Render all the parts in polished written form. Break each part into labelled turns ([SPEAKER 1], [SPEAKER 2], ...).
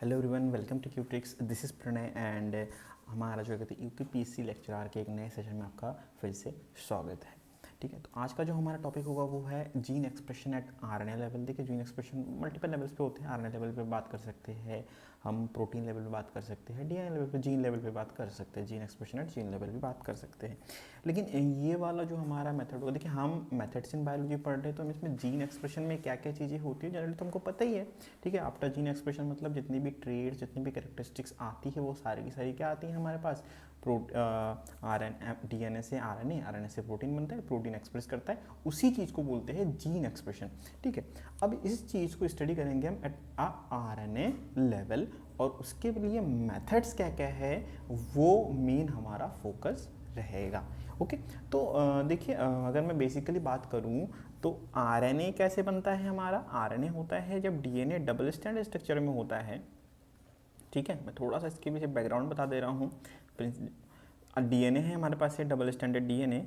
[SPEAKER 1] Hello everyone, welcome to Q tricks. This is Pranay and हमारा जो कहते हैं यूपीपीएससी लेक्चर के एक नए सेशन में आपका फिर से स्वागत है। ठीक है, तो आज का जो हमारा टॉपिक होगा वो है gene expression at RNA level. देखिए, जीन एक्सप्रेशन मल्टीपल लेवल्स पे होते हैं। आरएनए लेवल पे बात कर सकते हैं, हम प्रोटीन लेवल पे बात कर सकते हैं, डीएनए लेवल पे, जीन लेवल पे बात कर सकते हैं, gene expression at gene level पे बात कर सकते हैं। लेकिन ये वाला जो हमारा मेथड होगा, देखिए हम मेथड्स इन बायोलॉजी पढ़ रहे हैं तो हम इसमें जीन एक्सप्रेशन में क्या क्या चीज़ें होती है जनरली तो हमको पता ही है। ठीक है, आफ्टर जीन एक्सप्रेशन मतलब जितनी भी ट्रेड्स, जितनी भी कैरेक्टरिस्टिक्स आती है वो सारी की सारी क्या आती है हमारे पास, डीएनए से आरएनए, आरएनए से प्रोटीन बनता है, प्रोटीन एक्सप्रेस करता है, उसी चीज़ को बोलते हैं जीन एक्सप्रेशन। ठीक है, अब इस चीज़ को स्टडी करेंगे हम एट आरएनए लेवल और उसके लिए मेथड्स क्या क्या है वो मेन हमारा फोकस रहेगा। ओके, तो देखिए, अगर मैं बेसिकली बात करूं तो आरएनए कैसे बनता है हमारा। आरएनए होता है जब डीएनए डबल स्ट्रैंड स्ट्रक्चर में होता है। ठीक है, मैं थोड़ा सा इसके पीछे बैकग्राउंड बता दे रहा हूँ। डीएनए है हमारे पास, ये डबल स्टैंडर्ड डीएनए।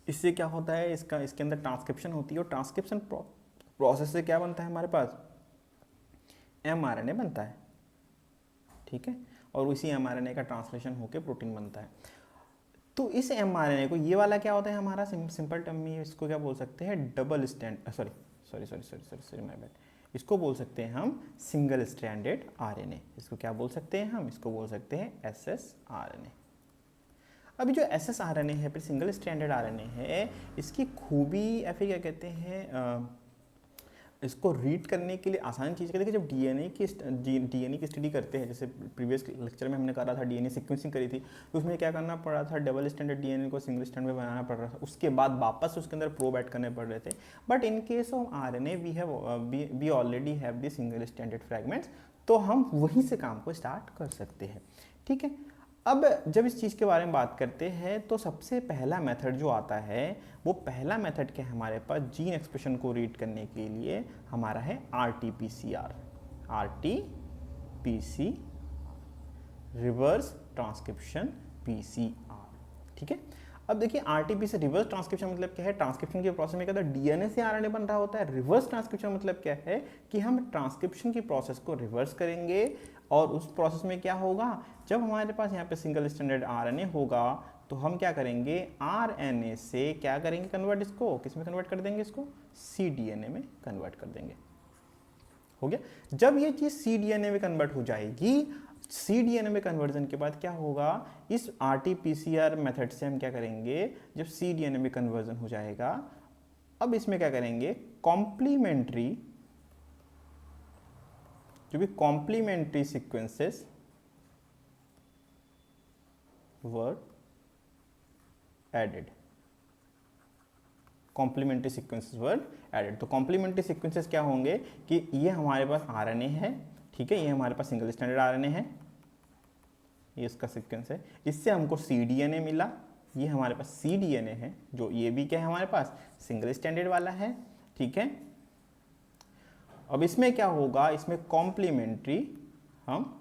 [SPEAKER 1] इससे क्या होता है, इसके अंदर ट्रांसक्रिप्शन होती है और ट्रांसक्रिप्शन प्रोसेस से क्या बनता है हमारे पास, एमआरएनए बनता है। ठीक है, और उसी एमआरएनए का ट्रांसलेशन होकर प्रोटीन बनता है। तो इस एमआरएनए को, ये वाला क्या होता है हमारा, सिंपल टर्म में इसको क्या बोल सकते हैं, double stand sorry sorry sorry sorry sorry sorry my bad, इसको बोल सकते हैं हम सिंगल स्ट्रैंडेड आरएनए। इसको क्या बोल सकते हैं हम, इसको बोल सकते हैं एसएस आरएनए। अभी जो एसएस आरएनए है, फिर सिंगल स्ट्रैंडेड आरएनए है, इसकी खूबी या फिर क्या कहते हैं, इसको रीड करने के लिए आसान चीज़ क्या, देखिए जब डीएनए की स्टडी करते हैं, जैसे प्रीवियस लेक्चर में हमने करा था डीएनए सीक्वेंसिंग करी थी, तो उसमें क्या करना पड़ रहा था, डबल स्टैंडर्ड डीएनए को सिंगल स्टैंड में बनाना पड़ रहा था, उसके बाद वापस उसके अंदर प्रोब ऐड करने पड़ रहे थे। But in case of RNA we already have the single standard fragments, तो हम वहीं से काम को स्टार्ट कर सकते हैं। ठीक है, अब जब इस चीज़ के बारे में बात करते हैं तो सबसे पहला मेथड जो आता है, वो पहला मेथड क्या है हमारे पास जीन एक्सप्रेशन को रीड करने के लिए, हमारा है RTPCR. RTPC, reverse transcription PCR. ठीक है, अब देखिए आरटीपीसी रिवर्स ट्रांसक्रिप्शन मतलब क्या है, ट्रांसक्रिप्शन के प्रोसेस में क्या होता है, डीएनए से आरएनए बन रहा होता है। रिवर्स ट्रांसक्रिप्शन मतलब क्या है कि हम ट्रांसक्रिप्शन की प्रोसेस को रिवर्स करेंगे और उस प्रोसेस में क्या होगा, जब हमारे पास यहाँ पे सिंगल स्टैंडर्ड आरएनए होगा तो हम क्या करेंगे, आरएनए से क्या करेंगे, कन्वर्ट, इसको किस में कन्वर्ट कर देंगे, इसको सीडीएनए में कन्वर्ट कर देंगे। हो गया, जब ये चीज सीडीएनए में कन्वर्ट हो जाएगी, सीडीएनए में कन्वर्जन के बाद क्या होगा, इस आरटीपीसीआर मेथड से हम क्या करेंगे, जब सीडीएनए में कन्वर्जन हो जाएगा, अब इसमें क्या करेंगे, कॉम्प्लीमेंट्री, जो भी कॉम्प्लीमेंट्री सीक्वेंसेस वर एडेड, कॉम्प्लीमेंट्री सीक्वेंसेस वर एडेड। तो कॉम्प्लीमेंट्री सीक्वेंसेस क्या होंगे कि ये हमारे पास आरएनए है, ठीक है, ये हमारे पास सिंगल स्टैंडर्ड आरएनए है, ये इसका सीक्वेंस है, इससे हमको सीडीएनए मिला, ये हमारे पास सीडीएनए है, जो ये भी क्या है हमारे पास सिंगल स्टैंडर्ड वाला है। ठीक है, अब इसमें क्या होगा, इसमें कॉम्प्लीमेंट्री हम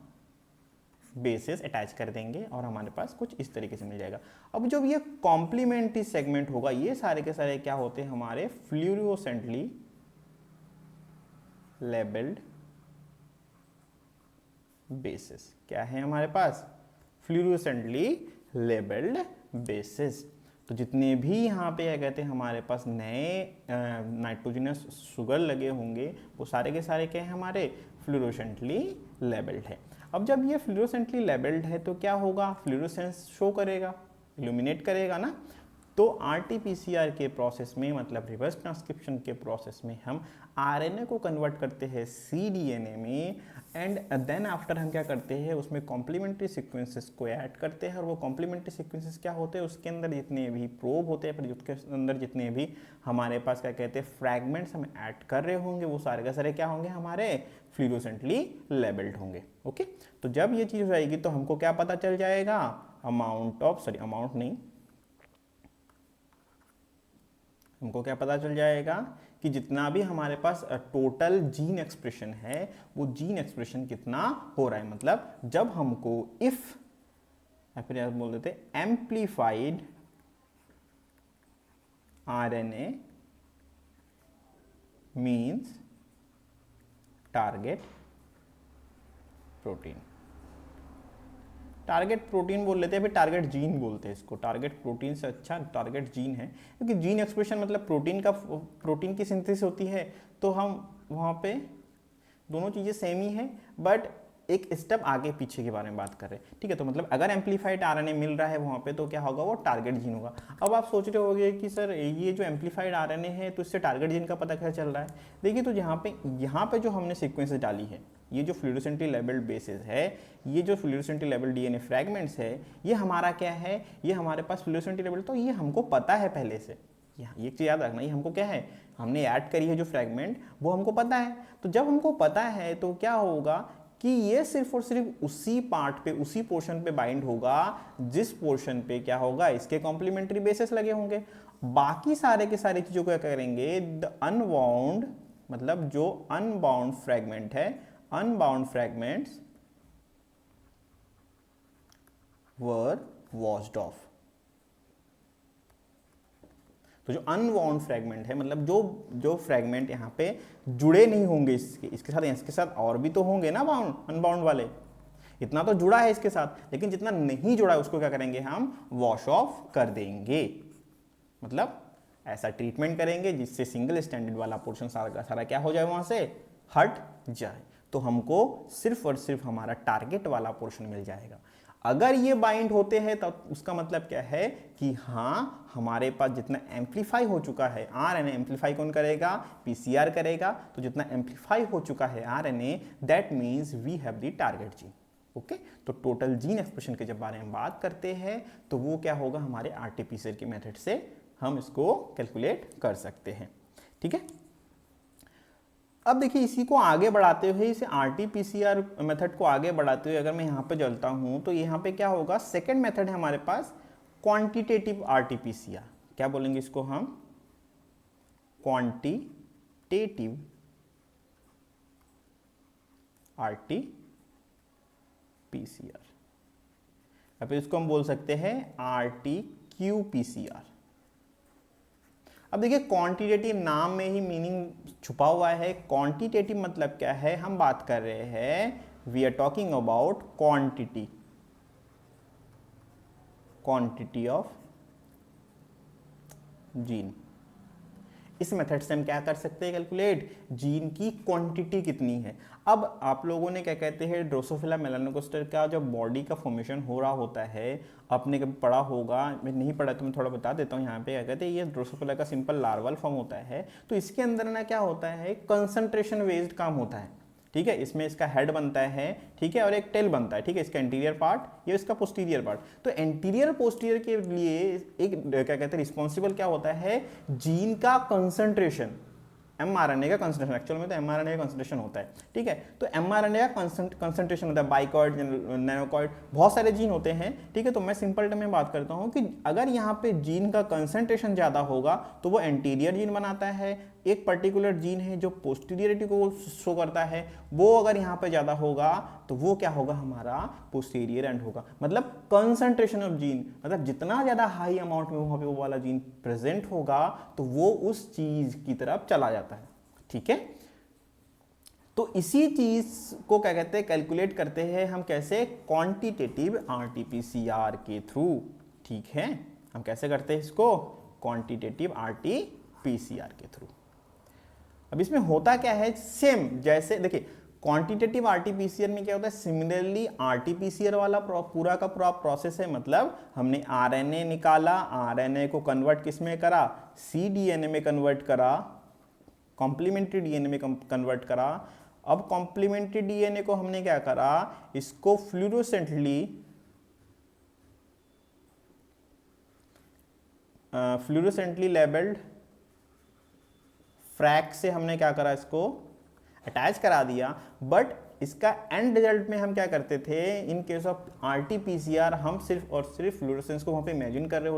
[SPEAKER 1] बेसिस अटैच कर देंगे और हमारे पास कुछ इस तरीके से मिल जाएगा। अब जब ये कॉम्प्लीमेंट्री सेगमेंट होगा, ये सारे के सारे क्या होते हैं हमारे फ्लूरोसेंटली लेबल्ड बेसिस। क्या है हमारे पास, फ्लूरोसेंटली लेबल्ड बेसिस। तो जितने भी यहाँ पे क्या कहते हैं हमारे पास नए नाइट्रोजनस शुगर लगे होंगे, वो सारे के सारे क्या हैं हमारे फ्लूरोसेंटली लेबल्ड है। अब जब ये फ्लूरोसेंटली लेबल्ड है तो क्या होगा, फ्लूरोसेंस शो करेगा, इल्यूमिनेट करेगा ना। तो आरटीपीसीआर के प्रोसेस में, मतलब रिवर्स ट्रांसक्रिप्शन के प्रोसेस में, हम आरएनए को कन्वर्ट करते हैं सीडीएनए में एंड देन आफ्टर हम क्या करते हैं, उसमें कॉम्प्लीमेंट्री सीक्वेंसेस को ऐड करते हैं। और वो कॉम्प्लीमेंट्री सीक्वेंसेस क्या होते हैं, उसके अंदर जितने भी प्रोब होते हैं, फिर उसके अंदर जितने भी हमारे पास क्या कहते हैं फ्रैगमेंट्स हम ऐड कर रहे होंगे, वो सारे के सारे क्या होंगे हमारे फ्लूरोसेंटली लेबल्ड होंगे। ओके, तो जब ये चीज़ हो जाएगी तो हमको क्या पता चल जाएगा, अमाउंट नहीं, हमको क्या पता चल जाएगा कि जितना भी हमारे पास टोटल जीन एक्सप्रेशन है, वो जीन एक्सप्रेशन कितना हो रहा है। मतलब जब हमको इफ, या फिर यार बोल देते amplified RNA means target protein. Target protein बोल लेते हैं, फिर टारगेट जीन बोलते हैं इसको। टारगेट प्रोटीन से अच्छा टारगेट जीन है, क्योंकि जीन एक्सप्रेशन मतलब प्रोटीन की सिंथेसिस होती है, तो हम वहाँ पे दोनों चीज़ें सेम ही है, बट एक स्टेप आगे पीछे के बारे में बात कर रहे हैं, ठीक है। तो मतलब अगर एम्पलीफाइड आरएनए मिल रहा है वहाँ पे, तो क्या होगा, वो टारगेट जीन होगा। अब आप सोच रहे होंगे कि सर ये जो एम्पलीफाइड आरएनए है, तो इससे टारगेट जीन का पता कैसे चल रहा है। देखिए, तो यहाँ पे जो हमने सीक्वेंसेस डाली है, ये जो फ्लूरोसेंटली लेबल्ड बेसिस है, ये जो फ्लूरोसेंटली लेबल्ड डीएनए फ्रैगमेंट्स है, ये हमारा क्या है, ये हमारे पास फ्लूरोसेंटली लेबल्ड, तो ये हमको पता है पहले से। ये चीज़ याद रखना, ये हमको क्या है, हमने ऐड करी है जो फ्रैगमेंट, वो हमको पता है। तो जब हमको पता है तो क्या होगा कि ये सिर्फ और सिर्फ उसी पार्ट पे, उसी पोर्शन पे बाइंड होगा जिस पोर्शन पे क्या होगा, इसके कॉम्प्लीमेंट्री बेसिस लगे होंगे। बाकी सारे के सारे चीज़ों को क्या करेंगे, द अनबाउंड, मतलब जो अनबाउंड फ्रैगमेंट है, unbound fragments were washed of. तो जो अनबाउंड फ्रैगमेंट है, मतलब जो फ्रैगमेंट यहाँ पे जुड़े नहीं होंगे इसके साथ और भी तो होंगे ना बाउंड, अनबाउंड वाले, इतना तो जुड़ा है इसके साथ, लेकिन जितना नहीं जुड़ा है उसको क्या करेंगे, हम वॉश ऑफ कर देंगे। मतलब ऐसा ट्रीटमेंट करेंगे जिससे सिंगल स्टैंडर्ड वाला पोर्शन सारा का सारा क्या हो जाए, वहां से हट जाए, तो हमको सिर्फ और सिर्फ हमारा टारगेट वाला पोर्शन मिल जाएगा। अगर ये बाइंड होते हैं तब उसका मतलब क्या है कि हाँ, हमारे पास जितना एम्पलीफाई हो चुका है आरएनए, एम्पलीफाई कौन करेगा, पीसीआर करेगा, तो जितना एम्पलीफाई हो चुका है RNA, that means we have the target gene. Okay, तो टोटल जीन एक्सप्रेशन के जब बारे में बात करते हैं तो वो क्या होगा, हमारे आरटी-पीसीआर के मेथड से हम इसको कैलकुलेट कर सकते हैं, ठीक है। अब देखिए, इसी को आगे बढ़ाते हुए, इसे आरटी-पीसीआर मेथड को आगे बढ़ाते हुए अगर मैं यहाँ पे चलता हूँ, तो यहाँ पे क्या होगा, सेकंड मेथड है हमारे पास क्वांटिटेटिव आरटी-पीसीआर। क्या बोलेंगे इसको हम, क्वांटिटेटिव आरटी-पीसीआर, या फिर इसको हम बोल सकते हैं आरटी-क्यू-पीसीआर। अब देखिए, क्वांटिटेटिव नाम में ही मीनिंग छुपा हुआ है। क्वांटिटेटिव मतलब क्या है, हम बात कर रहे हैं, we are talking about quantity of gene. इस मेथड से हम क्या कर सकते हैं, कैलकुलेट जीन की क्वांटिटी कितनी है। अब आप लोगों ने क्या कहते हैं, ड्रोसोफिला मेलानोगास्टर का जब बॉडी का फॉर्मेशन हो रहा होता है, आपने कभी पढ़ा होगा, मैं नहीं पढ़ा तो मैं थोड़ा बता देता हूँ। यहाँ पे क्या कहते हैं, ये ड्रोसोफिला का सिंपल लार्वल फॉर्म होता है, तो इसके अंदर ना क्या होता है, कंसंट्रेशन बेस्ड काम होता है, ठीक है। इसमें इसका हेड बनता है, ठीक है, और एक टेल बनता है, ठीक है, इसका इंटीरियर पार्ट, ये इसका पोस्टीरियर पार्ट। तो एंटीरियर पोस्टीरियर के लिए एक क्या कहते हैं, रिस्पॉन्सिबल क्या होता है, जीन का कंसंट्रेशन, एमआरएनए का कंसंट्रेशन, एक्चुअल में तो एमआरएनए का कंसंट्रेशन होता है, ठीक है। तो एमआरएनए का कंसंट्रेशन होता है, बाइकॉइड, नैनोकॉइड, बहुत सारे जीन होते हैं, ठीक है। तो मैं सिंपल टर्म में बात करता हूं कि अगर यहाँ पे जीन का कंसंट्रेशन ज्यादा होगा तो वो एंटीरियर जीन बनाता है। एक पर्टिकुलर जीन है जो पोस्टीरियरिटी को शो करता है, वो अगर यहाँ पे ज्यादा होगा तो वो क्या होगा, हमारा पोस्टीरियर एंड होगा। मतलब कंसंट्रेशन ऑफ जीन, मतलब जितना ज्यादा हाई अमाउंट में वहां पे वो वाला जीन प्रेजेंट होगा तो वो उस चीज की तरफ चला जाता है, ठीक है। तो इसी चीज को क्या कहते हैं, कैलकुलेट करते हैं हम कैसे, क्वांटिटेटिव आरटी-पीसीआर के थ्रू, ठीक है। हम कैसे करते हैं इसको, क्वांटिटेटिव आरटी-पीसीआर के थ्रू। अब इसमें होता क्या है, सेम जैसे देखिए, क्वांटिटेटिव आरटी-पीसीआर में क्या होता है, सिमिलरली आरटी-पीसीआर वाला पूरा का पूरा प्रोसेस है। मतलब हमने आरएनए निकाला, आरएनए को कन्वर्ट किस में करा, सीडीएनए में कन्वर्ट करा, कॉम्प्लीमेंट्री डीएनए में कन्वर्ट करा। अब कॉम्प्लीमेंट्री डीएनए को हमने क्या करा, इसको फ्लूरोसेंटली लेबल्ड फ्रैक से हमने क्या करा, इसको अटैच करा दिया। बट इसका एंड रिजल्ट में हम क्या करते थे, इन केस ऑफ आरटी-पीसीआर हम सिर्फ और सिर्फ फ्लूरोसेंस को वहां पे इमेजिंग कर रहे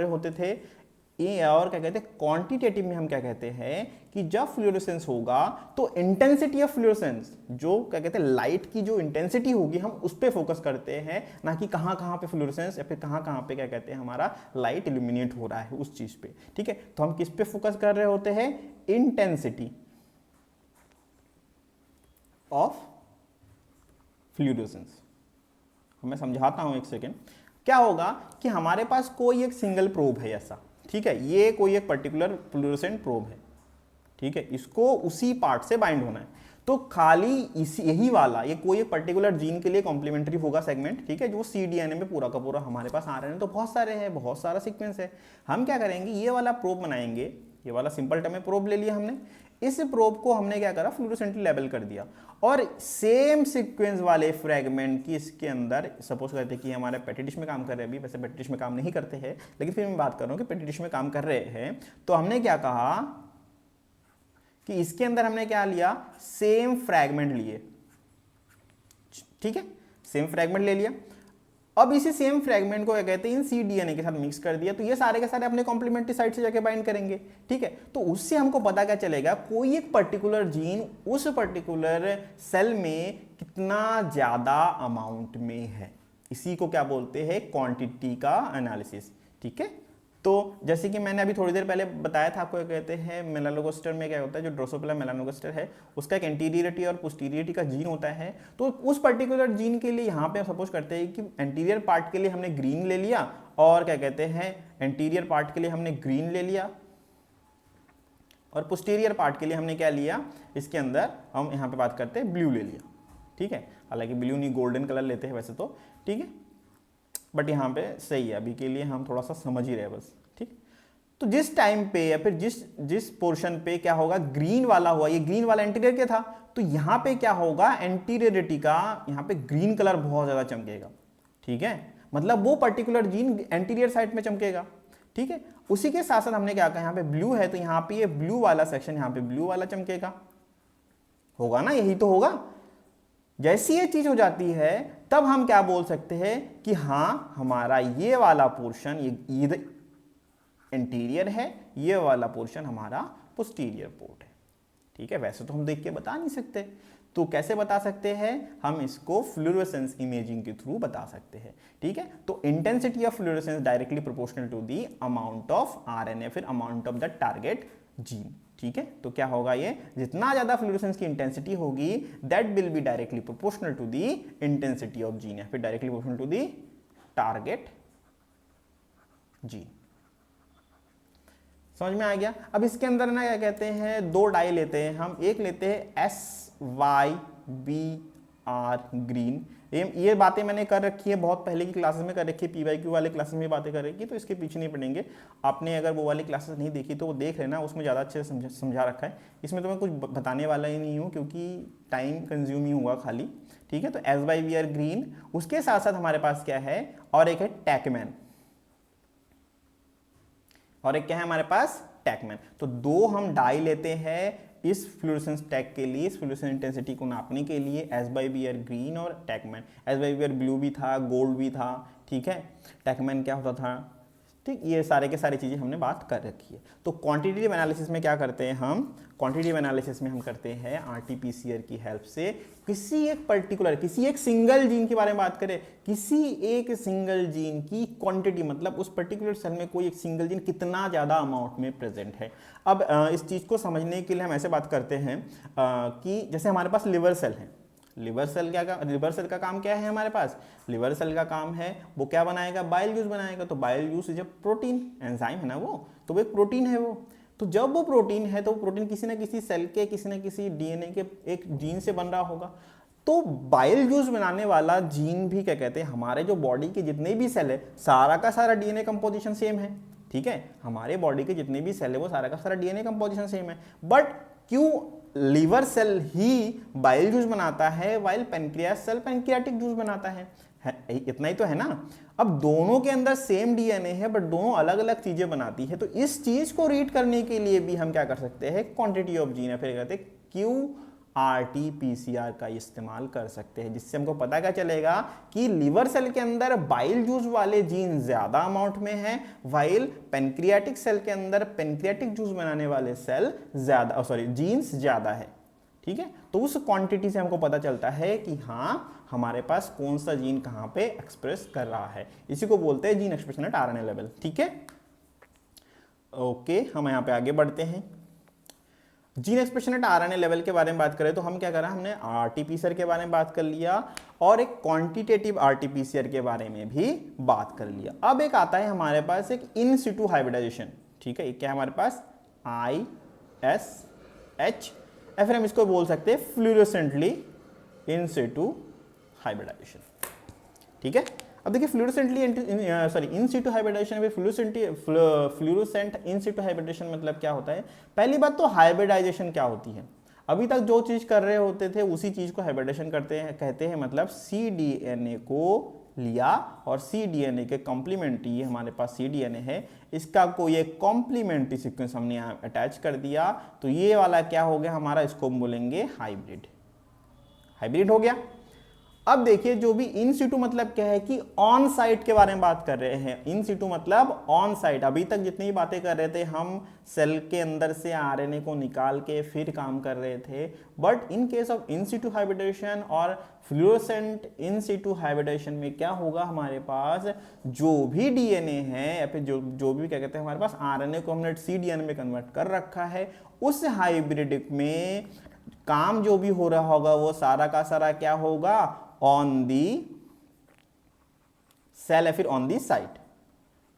[SPEAKER 1] होते थे। ये और क्या कहते हैं, क्वांटिटेटिव में हम क्या कहते हैं कि जब फ्लूरोसेंस होगा तो इंटेंसिटी ऑफ फ्लूरोसेंस, जो क्या कहते हैं लाइट की जो इंटेंसिटी होगी, हम उस पर फोकस करते हैं, ना कि कहाँ कहाँ पे फ्लूरोसेंस या फिर कहाँ कहाँ पे क्या कहते हैं हमारा लाइट इल्यूमिनेट हो रहा है उस चीज पे, ठीक है। तो हम किस पे फोकस कर रहे होते हैं, इंटेंसिटी, ऑफ फ्लूरोसेंस। मैं समझाता हूं एक सेकेंड। क्या होगा कि हमारे पास कोई एक सिंगल प्रोब है ऐसा, ठीक है, ये कोई एक पर्टिकुलर फ्लूरोसेंट प्रोब है, ठीक है, इसको उसी पार्ट से बाइंड होना है, तो खाली इसी यही वाला ये कोई एक पर्टिकुलर जीन के लिए कॉम्प्लीमेंट्री होगा सेगमेंट, ठीक है, जो cDNA में पूरा का पूरा हमारे पास RNA तो बहुत सारे हैं, बहुत सारा सीक्वेंस है। हम क्या करेंगे, ये वाला प्रोब बनाएंगे, ये वाला सिंपल टर्म में प्रोब ले लिया हमने, इस प्रोब को हमने क्या करा, फ्लूरोसेंटली लेबल कर दिया, और सेम सीक्वेंस वाले फ्रेगमेंट की इसके अंदर सपोज करते हैं कि हमारे पेटी डिश में काम कर रहे हैं, अभी वैसे पेटी डिश में काम नहीं करते हैं, लेकिन फिर मैं बात कर रहा हूँ कि पेटी डिश में काम कर रहे हैं, तो हमने क्या कहा कि इसके अंदर हमने क्या लिया, सेम फ्रैगमेंट लिए, ठीक है, सेम फ्रैगमेंट ले लिया। अब इसी सेम फ्रैगमेंट को क्या कहते हैं, इन cDNA के साथ मिक्स कर दिया, तो ये सारे के सारे अपने कॉम्प्लीमेंट्री साइड से जाके बाइंड करेंगे, ठीक है। तो उससे हमको पता क्या चलेगा, कोई एक पर्टिकुलर जीन उस पर्टिकुलर सेल में कितना ज्यादा अमाउंट में है, इसी को क्या बोलते हैं, क्वांटिटी का एनालिसिस, ठीक है। तो जैसे कि मैंने अभी थोड़ी देर पहले बताया था आपको, कहते हैं मेलानोगास्टर में क्या होता है, जो ड्रोसोफिला मेलानोगास्टर है उसका एक एंटीरियरिटी और पोस्टीरियरिटी का जीन होता है, तो उस पर्टिकुलर जीन के लिए यहाँ पे सपोज करते हैं कि एंटीरियर पार्ट के लिए हमने ग्रीन ले लिया, और क्या कहते हैं एंटीरियर पार्ट के लिए हमने ग्रीन ले लिया, और पोस्टीरियर पार्ट के लिए हमने क्या लिया, इसके अंदर हम यहाँ पे बात करते हैं ब्लू ले लिया, ठीक है, हालांकि ब्लू नहीं गोल्डन कलर लेते हैं वैसे तो, ठीक है, बट यहाँ पे सही है, अभी के लिए हम थोड़ा सा समझ ही रहे बस, ठीक। तो जिस टाइम पे या फिर जिस पोर्शन पे क्या होगा, ग्रीन वाला हुआ, ये ग्रीन वाला एंटीरियर क्या था, तो यहाँ पे क्या होगा, एंटीरियरिटी का यहाँ पे ग्रीन कलर बहुत ज्यादा चमकेगा, ठीक है, मतलब वो पर्टिकुलर जीन एंटीरियर साइड में चमकेगा, ठीक है। उसी के साथ साथ हमने क्या कहा, यहाँ पे ब्लू है तो यहाँ पे ये ब्लू वाला सेक्शन यहाँ पे ब्लू वाला चमकेगा, होगा ना, यही तो होगा। जैसी ये चीज हो जाती है तब हम क्या बोल सकते हैं कि हाँ हमारा ये वाला पोर्शन ये इंटीरियर है, ये वाला पोर्शन हमारा पोस्टीरियर पोर्ट है, ठीक है। वैसे तो हम देख के बता नहीं सकते, तो कैसे बता सकते हैं, हम इसको फ्लूरोसेंस इमेजिंग के थ्रू बता सकते हैं, ठीक है। तो intensity of fluorescence directly proportional to the amount of RNA, फिर amount of the target gene, ठीक है। तो क्या होगा, ये जितना ज्यादा फ्लूरोसेंस की इंटेंसिटी होगी that will be directly proportional to the intensity of gene, या फिर directly proportional to the target gene. समझ में आ गया। अब इसके अंदर ना क्या कहते हैं, दो डाई लेते हैं हम, एक लेते हैं SYBR ग्रीन, ये बातें मैंने कर रखी है बहुत पहले की क्लासेस में कर रखी है, PYQ वाले क्लासेस में बातें कर रखी है, तो इसके पीछे नहीं पड़ेंगे। आपने अगर वो वाली क्लासेस नहीं देखी तो वो देख लेना, उसमें ज़्यादा अच्छे से समझा रखा है। इसमें तो मैं कुछ बताने वाला ही नहीं हूँ क्योंकि टाइम कंज्यूम ही हुआ खाली, ठीक है। तो SYBR ग्रीन, उसके साथ साथ हमारे पास क्या है, और एक है टैकमैन, और एक क्या है हमारे पास, टैकमैन। तो दो हम डाई लेते हैं इस फ्लूरोसेंस टैग के लिए, इस फ्लूरोसेंस इंटेंसिटी को नापने के लिए, SYBR ग्रीन और टैकमैन। SYBR ब्लू भी था, गोल्ड भी था, ठीक है, टैकमैन क्या होता था, ठीक, ये सारे के सारी चीज़ें हमने बात कर रखी है। तो क्वांटिटेटिव एनालिसिस में क्या करते हैं हम, क्वांटिटेटिव एनालिसिस में हम करते हैं RT-PCR की हेल्प से किसी एक पर्टिकुलर, किसी एक सिंगल जीन के बारे में बात करें, किसी एक सिंगल जीन की क्वांटिटी, मतलब उस पर्टिकुलर सेल में कोई एक सिंगल जीन कितना ज़्यादा अमाउंट में प्रेजेंट है। अब इस चीज़ को समझने के लिए हम ऐसे बात करते हैं कि जैसे हमारे पास लिवर सेल है, लिवर सेल का काम क्या है हमारे पास, लिवर सेल का काम है वो क्या बनाएगा, बाइल जूस बनाएगा। तो bile juice is a protein, enzyme है ना वो, तो वो एक प्रोटीन है वो। तो जब वो प्रोटीन है तो वो प्रोटीन किसी ना किसी सेल के, किसी ना किसी DNA के एक जीन से बन रहा होगा। तो बाइल जूस बनाने वाला जीन भी क्या कहते हैं, हमारे जो बॉडी के जितने भी सेल है सारा का सारा DNA कंपोजिशन सेम है, ठीक है, हमारे बॉडी के जितने भी सेल है वो सारा का सारा DNA कंपोजिशन सेम है। बट क्यों लीवर सेल ही बाइल जूस बनाता है while pancreas cell pancreatic juice बनाता है, इतना ही तो है ना। अब दोनों के अंदर सेम DNA है बट दोनों अलग अलग चीजें बनाती है, तो इस चीज को रीड करने के लिए भी हम क्या कर सकते हैं, क्वांटिटी ऑफ जीन, फिर कहते हैं QRT-PCR का इस्तेमाल कर सकते हैं, जिससे हमको पता क्या चलेगा कि लिवर सेल के अंदर बाइल जूस वाले जीन ज्यादा अमाउंट में है, वाइल पेनक्रियाटिक सेल के अंदर पेनक्रियाटिक जूस बनाने वाले सेल ज्यादा, जीन्स ज्यादा है, ठीक है। तो उस क्वांटिटी से हमको पता चलता है कि हाँ हमारे पास कौन सा जीन कहां पे एक्सप्रेस कर रहा है, इसी को बोलते हैं gene expression at RNA level, ठीक है। ओके, हम यहां पे आगे बढ़ते हैं। Gene expression at RNA level के बारे में बात करें तो हम क्या करा, हमने आरटीपीसीआर के बारे में बात कर लिया और एक क्वांटिटेटिव आरटीपीसीआर के बारे में भी बात कर लिया। अब एक आता है हमारे पास एक इन सिटू हाइब्रिडाइजेशन, ठीक है, क्या है हमारे पास ISH या फिर हम इसको बोल सकते हैं फ्लूरोसेंटली इन सिटू हाइब्रिडाइजेशन, ठीक है। अब देखिए फ्लूरोसेंटली इन Situ hybridisation, fluorescent in situ hybridisation मतलब क्या होता है। पहली बात तो हाइब्रिडाइजेशन क्या होती है, अभी तक जो चीज कर रहे होते थे उसी चीज को हाइब्रिडेशन कहते हैं, मतलब cDNA को लिया और cDNA के कॉम्प्लीमेंट्री, ये हमारे पास cDNA है, इसका कोई एक कॉम्प्लीमेंट्री सीक्वेंस हमने यहाँ अटैच कर दिया, तो ये वाला क्या हो गया हमारा, इसको हम बोलेंगे हाइब्रिड, हाइब्रिड हो गया। अब देखिए जो भी इन सिटू मतलब क्या है कि ऑन साइट के बारे में बात कर रहे हैं। इन सिटू मतलब ऑन साइट, अभी तक जितनी भी बातें कर रहे थे हम सेल के अंदर से आरएनए को निकाल के फिर काम कर रहे थे, but in case of in situ hybridization और फ्लूरोसेंट इन सिटू हाइब्रिडेशन में क्या होगा, हमारे पास जो भी डीएनए है या फिर जो भी क्या कहते हैं हमारे पास आरएनए को हमने cDNA में कन्वर्ट कर रखा है, उस हाइब्रिड में काम जो भी हो रहा होगा वो सारा का सारा क्या होगा, ऑन दी सेल या फिर ऑन दी साइट,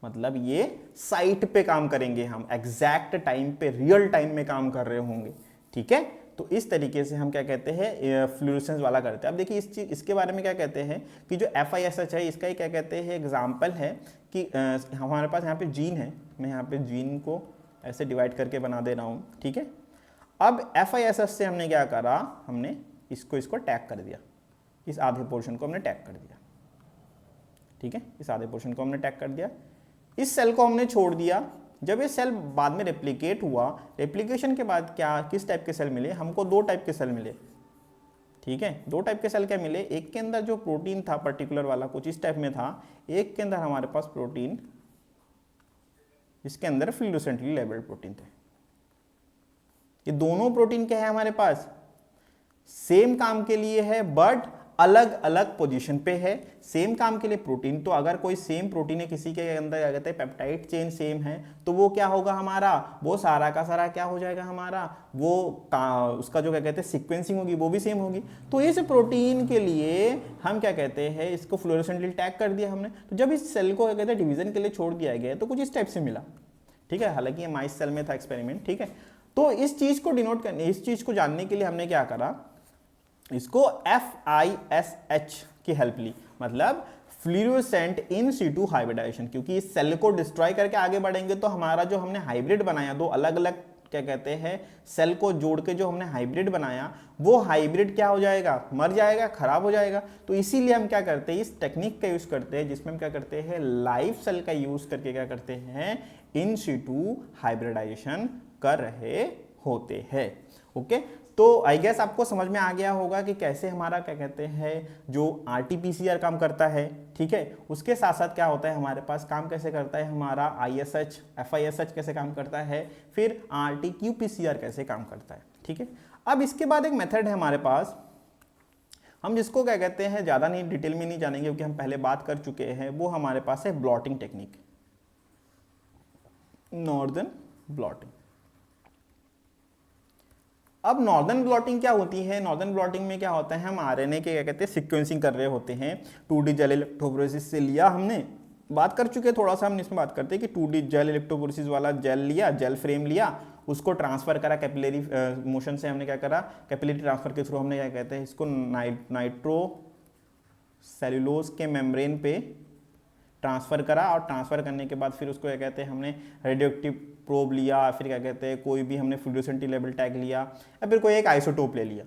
[SPEAKER 1] मतलब ये साइट पे काम करेंगे हम, एग्जैक्ट टाइम पे, रियल टाइम में काम कर रहे होंगे, ठीक है। तो इस तरीके से हम क्या कहते हैं फ्लूरोसेंस वाला करते हैं। अब देखिए इसके बारे में क्या कहते हैं कि जो FISH है इसका ही क्या कहते हैं एग्जाम्पल है कि हमारे पास यहाँ पे जीन है, मैं यहाँ पे जीन को ऐसे डिवाइड करके बना दे रहा हूँ, ठीक है। अब FISH से हमने क्या करा, हमने इसको टैग कर दिया, इस आधे पोर्शन को हमने टैग कर दिया, ठीक है, इस आधे पोर्शन को हमने टैग कर दिया, इस सेल को हमने छोड़ दिया। जब ये सेल बाद में रेप्लिकेट हुआ, रेप्लिकेशन के बाद क्या किस टाइप के सेल मिले हमको, दो टाइप के सेल मिले, ठीक है। दो टाइप के सेल क्या मिले, एक के अंदर जो प्रोटीन था पर्टिकुलर वाला कुछ इस टाइप में था, एक के अंदर हमारे पास प्रोटीन, इसके अंदर फ्लूरोसेंटली लेबल्ड प्रोटीन थे। ये दोनों प्रोटीन क्या है हमारे पास, सेम काम के लिए है बट अलग अलग पोजीशन पे है। सेम काम के लिए प्रोटीन, तो अगर कोई सेम प्रोटीन है किसी के अंदर क्या कहते हैं पेप्टाइड चेन सेम है, तो वो क्या होगा हमारा, वो सारा का सारा क्या हो जाएगा हमारा, वो उसका जो क्या कहते हैं सीक्वेंसिंग होगी वो भी सेम होगी। तो इस प्रोटीन के लिए हम क्या कहते हैं, इसको फ्लोरोसेंटली टैग कर दिया हमने। तो जब इस सेल को क्या कहते हैं डिवीजन के लिए छोड़ दिया गया तो कुछ इस टाइप से मिला, ठीक है। हालांकि ये माइस सेल में था एक्सपेरिमेंट, ठीक है। तो इस चीज को डिनोट करने, इस चीज को जानने के लिए हमने क्या करा, इसको FISH की हेल्प ली, मतलब फ्लूरोसेंट इन सिटू हाइब्रिडाइजेशन, क्योंकि इस सेल को डिस्ट्रॉय करके आगे बढ़ेंगे तो हमारा जो हमने हाइब्रिड बनाया, दो अलग अलग क्या कहते हैं सेल को जोड़ के जो हमने हाइब्रिड बनाया, वो हाइब्रिड क्या हो जाएगा, मर जाएगा, खराब हो जाएगा। तो इसीलिए हम क्या करते हैं, इस टेक्निक का यूज करते हैं जिसमें हम क्या करते हैं, लाइव सेल का यूज करके क्या करते हैं, इन सिटू हाइब्रिडाइजेशन कर रहे होते हैं। ओके, तो आई गेस आपको समझ में आ गया होगा कि कैसे हमारा क्या कहते हैं जो RT-PCR काम करता है, ठीक है। उसके साथ साथ क्या होता है हमारे पास, काम कैसे करता है हमारा ISH FISH कैसे काम करता है, फिर RT-qPCR कैसे काम करता है, ठीक है। अब इसके बाद एक मेथड है हमारे पास, हम जिसको क्या कहते हैं ज़्यादा नहीं डिटेल में नहीं जानेंगे क्योंकि हम पहले बात कर चुके हैं, वो हमारे पास है ब्लॉटिंग टेक्निक, नॉर्दर्न ब्लॉटिंग। अब नॉर्दर्न ब्लॉटिंग क्या होती है, नॉर्दर्न ब्लॉटिंग में क्या होता है, हम आरएनए के क्या कहते हैं सीक्वेंसिंग कर रहे होते हैं। 2D जेल इलेक्ट्रोफोरेसिस से लिया, हमने बात कर चुके हैं थोड़ा सा, हम इसमें बात करते हैं कि 2D जेल इलेक्ट्रोफोरेसिस वाला जेल लिया, जेल फ्रेम लिया, उसको ट्रांसफर करा कैपिलरी मोशन से, हमने क्या करा कैपिलरी ट्रांसफर के थ्रू हमने क्या कहते हैं इसको नाइट्रो सेल्यूलोज के मेम्ब्रेन पे ट्रांसफर करा, और ट्रांसफर करने के बाद फिर उसको क्या कहते हैं हमने रेडियोएक्टिव प्रोब लिया, फिर क्या कहते हैं कोई भी हमने फ्लूरोसेंटली लेबल टैग लिया, या फिर कोई एक आइसोटोप ले लिया,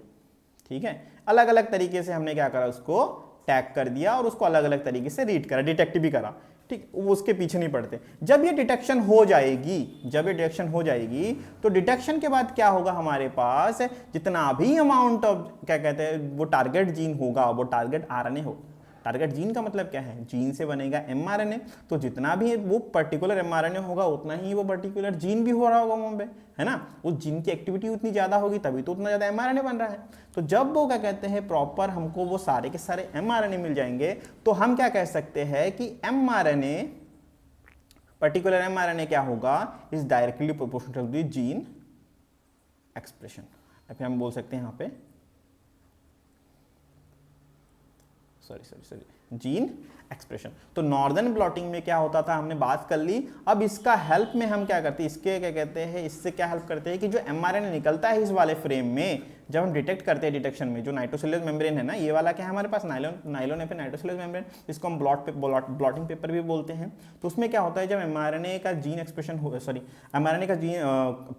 [SPEAKER 1] ठीक है। अलग अलग तरीके से हमने क्या करा, उसको टैग कर दिया और उसको अलग अलग तरीके से रीड करा, डिटेक्ट भी करा, ठीक। वो उसके पीछे नहीं पड़ते। जब ये डिटेक्शन हो जाएगी, जब ये डिटेक्शन हो जाएगी तो डिटेक्शन के बाद क्या होगा हमारे पास, जितना भी अमाउंट ऑफ क्या कहते हैं वो टारगेट जीन होगा, वो टारगेट आरएनए हो। टारगेट जीन का मतलब क्या है, जीन से बनेगा mRNA, तो जितना भी वो पर्टिकुलर mRNA होगा उतना ही वो पर्टिकुलर जीन भी हो रहा होगा वहाँ पे, है ना। उस जीन की एक्टिविटी उतनी ज़्यादा होगी तभी तो उतना ज़्यादा mRNA बन रहा है। तो जब वो क्या कहते हैं प्रॉपर हमको वो सारे के सारे mRNA मिल जाएंगे, तो हम क्या कह सकते हैं कि mRNA, पर्टिकुलर mRNA क्या होगा, is directly proportional to the gene expression, फिर हम बोल सकते हैं यहाँ पे जीन एक्सप्रेशन। तो नॉर्दर्न ब्लॉटिंग में क्या होता था हमने बात कर ली। अब इसका हेल्प में हम क्या करते हैं, इसके क्या कहते हैं, इससे क्या हेल्प करते हैं कि जो mRNA निकलता है इस वाले फ्रेम में, जब हम डिटेक्ट करते हैं डिटेक्शन में, जो नाइट्रोसेल्युलर मेम्ब्रेन है ना, ये वाला क्या है हमारे पास, नाइलोन है, फिर नाइट्रोसेल्युलर मेम्ब्रेन, इसको हम ब्लॉटिंग पेपर भी बोलते हैं। तो उसमें क्या होता है, जब mRNA का जीन एक्सप्रेशन mRNA का जीन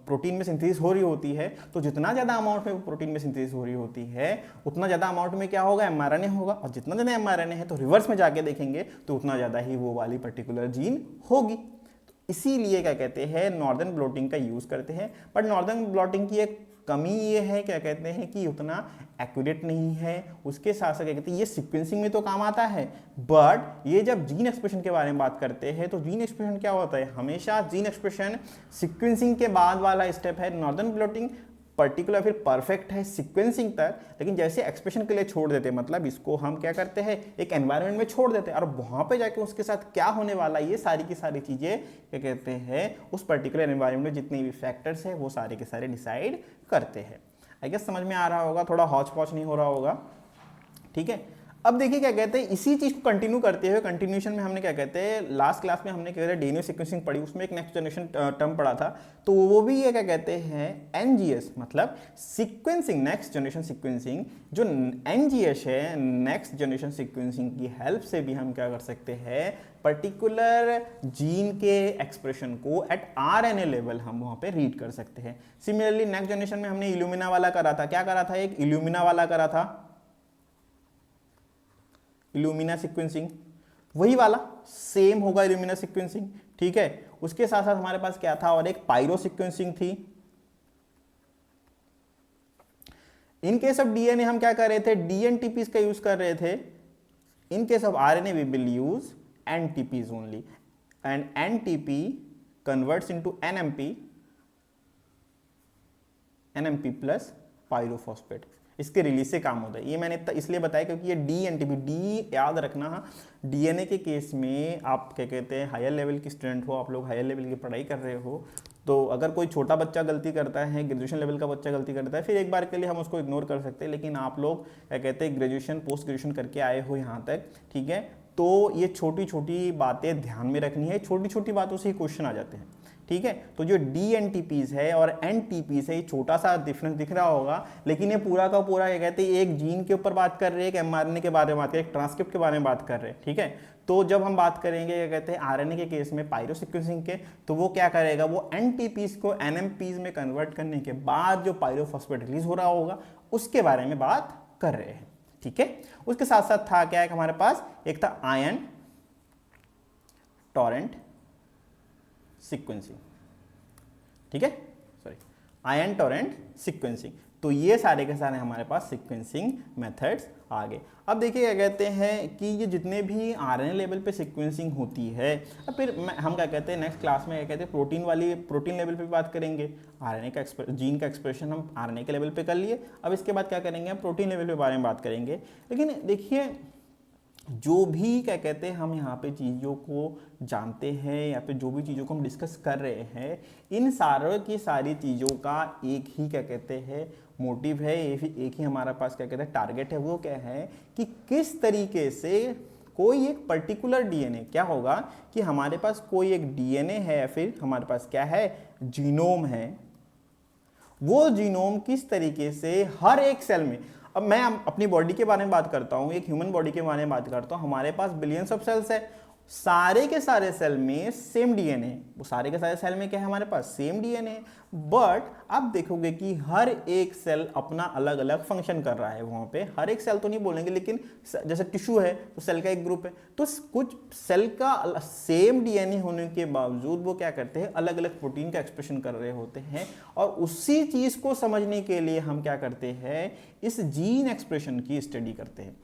[SPEAKER 1] प्रोटीन में सिंथेसिस हो रही होती है, तो जितना ज़्यादा अमाउंट में प्रोटीन में सिंथेसिस हो रही होती है उतना ज़्यादा अमाउंट में क्या होगा, mRNA होगा, और जितना ज़्यादा mRNA है तो रिवर्स में जाके देखेंगे तो उतना ज़्यादा ही वो वाली पर्टिकुलर जीन होगी। तो इसीलिए क्या कहते हैं नॉर्दर्न ब्लॉटिंग का यूज़ करते हैं। बट नॉर्दर्न ब्लॉटिंग की एक कमी ये है, क्या कहते हैं कि उतना एक्यूरेट नहीं है। उसके साथ साथ क्या कहते हैं ये सीक्वेंसिंग में तो काम आता है, बट ये जब जीन एक्सप्रेशन के बारे में बात करते हैं तो जीन एक्सप्रेशन क्या होता है, हमेशा जीन एक्सप्रेशन सीक्वेंसिंग के बाद वाला स्टेप है। नॉर्दर्न ब्लॉटिंग पर्टिकुलर फिर परफेक्ट है सीक्वेंसिंग तक, लेकिन जैसे एक्सप्रेशन के लिए छोड़ देते हैं, मतलब इसको हम क्या करते हैं एक एनवायरनमेंट में छोड़ देते हैं, और वहां पे जाके उसके साथ क्या होने वाला ये सारी की सारी चीजें क्या कहते हैं उस पर्टिकुलर एनवायरनमेंट में जितने भी फैक्टर्स है वो सारे के सारे डिसाइड करते हैं। आई गेस समझ में आ रहा होगा, थोड़ा हौच पौच नहीं हो रहा होगा, ठीक है। अब देखिए क्या कहते हैं इसी चीज को कंटिन्यू करते हुए कंटिन्यूएशन में हमने क्या कहते हैं लास्ट क्लास में हमने क्या कहते हैं डीएनए सीक्वेंसिंग पढ़ी, उसमें एक नेक्स्ट जनरेशन टर्म पढ़ा था, तो वो भी ये क्या कहते हैं एनजीएस, मतलब सीक्वेंसिंग, नेक्स्ट जनरेशन सीक्वेंसिंग। जो एनजीएस है नेक्स्ट जनरेशन सीक्वेंसिंग की हेल्प से भी हम क्या कर सकते हैं पर्टिकुलर जीन के एक्सप्रेशन को एट आरएनए लेवल हम वहां पे रीड कर सकते हैं। सिमिलरली नेक्स्ट जनरेशन में हमने इल्यूमिना वाला करा था, क्या करा था, एक इल्यूमिना वाला करा था, इल्यूमिना सीक्वेंसिंग, वही वाला सेम होगा इल्यूमिना सीक्वेंसिंग, ठीक है। उसके साथ साथ हमारे पास क्या था, और एक पायरो सीक्वेंसिंग थी। इन केस ऑफ डीएनए हम क्या कर रहे थे, डीएनटीपीज का यूज कर रहे थे। In case of RNA we will use NTPs only, and NTP converts into NMP plus pyrophosphate, इसके रिलीज से काम होता है। ये मैंने इसलिए बताया क्योंकि ये डीएनटीपी, डी याद रखना, डीएनए के केस में आप क्या कहते हैं हायर लेवल की स्टूडेंट हो, आप लोग हायर लेवल की पढ़ाई कर रहे हो, तो अगर कोई छोटा बच्चा गलती करता है, ग्रेजुएशन लेवल का बच्चा गलती करता है, फिर एक बार के लिए हम उसको इग्नोर कर सकते हैं, लेकिन आप लोग क्या कहते हैं ग्रेजुएशन पोस्ट ग्रेजुएशन करके आए हो यहाँ तक, ठीक है, तो ये छोटी छोटी बातें ध्यान में रखनी है, छोटी छोटी बातों से ही क्वेश्चन आ जाते हैं, ठीक है। तो जो डीएनटीपीज है और एनटीपीज है, ये छोटा सा डिफरेंस दिख रहा होगा, लेकिन ये पूरा का पूरा क्या कहते हैं एक जीन के ऊपर बात कर रहे हैं, एक एमआरएनए के बारे में बात कर रहे हैं, एक ट्रांसक्रिप्ट के बारे में बात कर रहे हैं, ठीक है। तो जब हम बात करेंगे क्या कहते हैं आरएनए के केस में पायरो सीक्वेंसिंग के, तो वो क्या करेगा, वो एनटीपीज को एनएमपीज में कन्वर्ट करने के बाद जो पायरोफॉस्फेट रिलीज हो रहा होगा उसके बारे में बात कर रहे हैं, ठीक है। उसके साथ साथ था क्या है हमारे पास, एक था आयन टॉरेंट सीक्वेंसिंग, ठीक है, सॉरी आयन टॉरेंट सीक्वेंसिंग। तो ये सारे के सारे हमारे पास सीक्वेंसिंग मेथड्स आ गए। अब देखिए क्या कहते हैं कि ये जितने भी आरएनए लेवल पे सीक्वेंसिंग होती है, अब फिर हम क्या कहते हैं नेक्स्ट क्लास में क्या कहते हैं प्रोटीन लेवल पे बात करेंगे। आरएनए का जीन का एक्सप्रेशन हम आरएनए के लेवल पे कर लिए, अब इसके बाद क्या करेंगे हम प्रोटीन लेवल पे बारे में बात करेंगे। लेकिन देखिए जो भी क्या कहते हैं हम यहाँ पे चीज़ों को जानते हैं या फिर जो भी चीज़ों को हम डिस्कस कर रहे हैं, इन सारों की सारी चीज़ों का एक ही क्या कहते हैं मोटिव है, एक ही हमारा पास क्या कहते हैं टारगेट है। वो क्या है कि किस तरीके से कोई एक पर्टिकुलर डीएनए, क्या होगा कि हमारे पास कोई एक डीएनए है या फिर हमारे पास क्या है जीनोम है, वो जीनोम किस तरीके से हर एक सेल में, अब मैं अपनी बॉडी के बारे में बात करता हूं, एक ह्यूमन बॉडी के बारे में बात करता हूं, हमारे पास बिलियंस ऑफ सेल्स है, सारे के सारे सेल में सेम डीएनए, वो सारे के सारे सेल में क्या है हमारे पास सेम डीएनए, बट आप देखोगे कि हर एक सेल अपना अलग अलग फंक्शन कर रहा है। वहां पे हर एक सेल तो नहीं बोलेंगे, लेकिन जैसे टिश्यू है तो सेल का एक ग्रुप है, तो कुछ सेल का सेम डीएनए होने के बावजूद वो क्या करते हैं अलग अलग प्रोटीन का एक्सप्रेशन कर रहे होते हैं। और उसी चीज को समझने के लिए हम क्या करते हैं इस जीन एक्सप्रेशन की स्टडी करते हैं,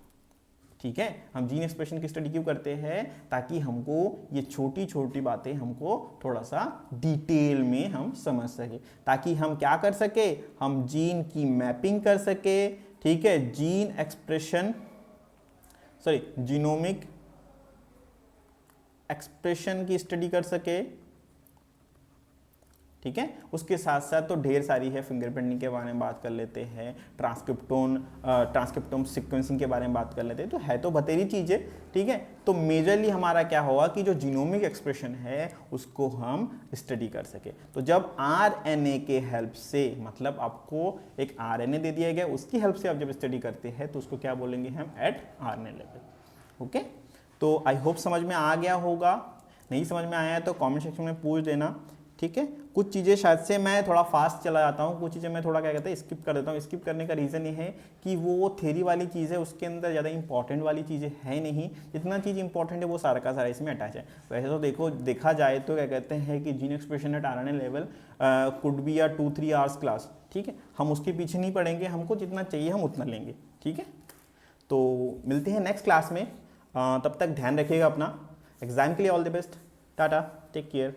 [SPEAKER 1] ठीक है। हम जीन एक्सप्रेशन की स्टडी क्यों करते हैं, ताकि हमको ये छोटी छोटी बातें हमको थोड़ा सा डिटेल में हम समझ सके, ताकि हम क्या कर सके, हम जीन की मैपिंग कर सके, ठीक है, जीन एक्सप्रेशन जीनोमिक एक्सप्रेशन की स्टडी कर सके, ठीक है। उसके साथ साथ तो ढेर सारी है, फिंगरप्रिंटिंग के बारे में बात कर लेते हैं, ट्रांसक्रिप्टोम सीक्वेंसिंग के बारे में बात कर लेते हैं, तो है तो बतेरी चीज़ें, ठीक है। तो मेजरली हमारा क्या होगा कि जो जीनोमिक एक्सप्रेशन है उसको हम स्टडी कर सके। तो जब आरएनए के हेल्प से, मतलब आपको एक आरएनए दे दिया गया, उसकी हेल्प से आप जब स्टडी करते हैं तो उसको क्या बोलेंगे हम, एट आरएनए लेवल। ओके, तो आई होप समझ में आ गया होगा। नहीं समझ में आया है तो कमेंट सेक्शन में पूछ देना, ठीक है। कुछ चीज़ें शायद से मैं थोड़ा फास्ट चला जाता हूँ, कुछ चीज़ें मैं थोड़ा क्या कहते हैं स्किप कर देता हूँ। स्किप करने का रीज़न ये है कि वो थ्योरी वाली चीज़ है, उसके अंदर ज़्यादा इंपॉर्टेंट वाली चीज़ें है नहीं, जितना चीज़ इंपॉर्टेंट है वो सारा का सारा इसमें अटैच है। वैसे तो देखा जाए तो क्या कहते हैं कि gene expression at RNA level could be a 2-3 hours class, ठीक है। हम उसके पीछे नहीं पढ़ेंगे, हमको जितना चाहिए हम उतना लेंगे, ठीक है। तो मिलते हैं नेक्स्ट क्लास में, तब तक ध्यान रखिएगा अपना। एग्जाम के लिए all the best, tata, take care.